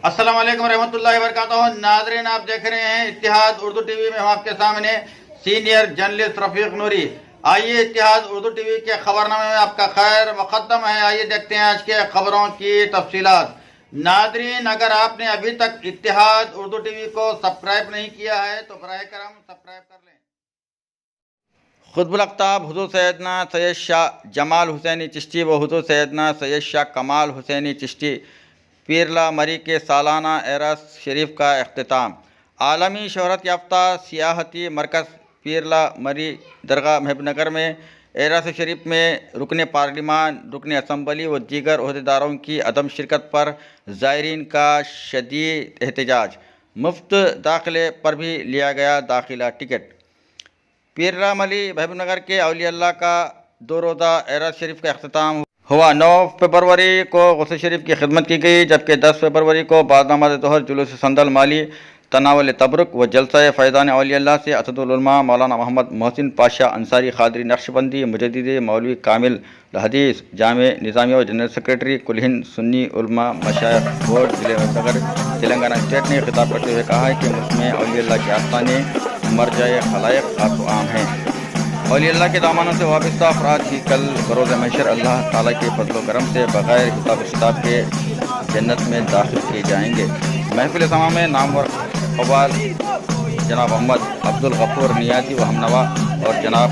अस्सलाम वालेकुम रहमतुल्लाहि व बरकातहू। नाज़रीन, आप देख रहे हैं इत्तिहाद उर्दू टीवी में। हम आपके सामने सीनियर जर्नलिस्ट रफीक नूरी। आइए इत्तिहाद उर्दू टीवी के खबरनामे में आपका खैर मुक़द्दम है। आइए देखते हैं आज के खबरों की तफसीलात। नाज़रीन, अगर आपने अभी तक इत्तिहाद उर्दू टीवी को सब्सक्राइब नहीं किया है तो बराए करम सब्सक्राइब कर लें। खुतबुल अख्ताब हुज़ूर सैयदना सैयद शाह जमाल हुसैनी चिश्ती व हुज़ूर सैयदना सैयद शाह कमाल हुसैनी चिश्ती पीरला मरी के सालाना एरस शरीफ का अख्तिताम। आलमी शोहरत याफ्ता सियाहती मरकज़ पीरला मरी दरगाह महबूबनगर में एरस शरीफ में रुकन पार्लिमान, रुकन असम्बली व दीगर अहदेदारों की अदम शिरकत पर ज़ायरीन का शदीद एहतजाज। मुफ्त दाखिले पर भी लिया गया दाखिला टिकट। पीरला मरी महबूबनगर के औलिया अल्लाह का 2 रोज़ा एरस शरीफ का अख्तिताम हुआ। 9 फरवरी को गुस्ल शरीफ की खिदमत की गई, जबकि 10 फरवरी को बाद नमाज़ ज़ोहर जुलूस संदल माली, तनावल तबरुक व जलसा फ़ैज़ान औलिया अल्लाह से असदुल उलमा मौलाना मोहम्मद मोहसिन पाशा अंसारी क़ादरी नक्शबंदी मुजद्दिद मौलवी कामिल हदीस जामे निज़ामिया व जनरल सेक्रेटरी कुल हिंद सुन्नी उलमा मशाइख बोर्ड ज़िले नगर तेलंगाना स्टेट ने खिताब करते हुए कहा है कि मुस्लिम औलिया अल्लाह के आस्ताने मरजाए खलाइक खास आम हैं। औलिया अल्लाह के दामानों से वाबस्ता अफराद ही कल बरोज़ महशर अल्लाह ताला के फज़ल करम से बग़ैर हिसाब किताब के जन्नत में दाखिल किए जाएंगे। महफिल समा में नामवर अव्वल जनाब मोहम्मद अब्दुल गफूर नियाज़ी व हमनवा और जनाब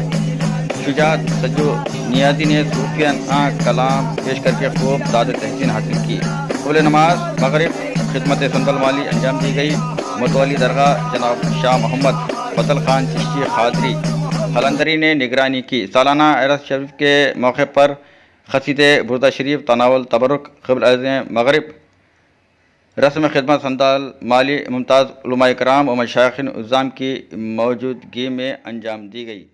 शुजात सज्जू नियाज़ी ने सूफियाना कलाम पेश करके खूब दाद तहसीन हासिल की। क़ब्ल नमाज मगरिब खिदमत संदल माली अंजाम दी गई। मुतवल्ली दरगाह जनाब शाह मोहम्मद फजल खान चिश्ती क़ादरी खलंदरी ने निगरानी की। सालाना एरस शरीफ के मौके पर क़सीदे बुर्दा शरीफ, तनावल तबरुक, क़िबला अज़ीम मगरिब, रस्म खिदमत संदल माली मुमताज़ उलमा इकराम व मशाइख़ उज़्ज़ाम की मौजूदगी में अंजाम दी गई।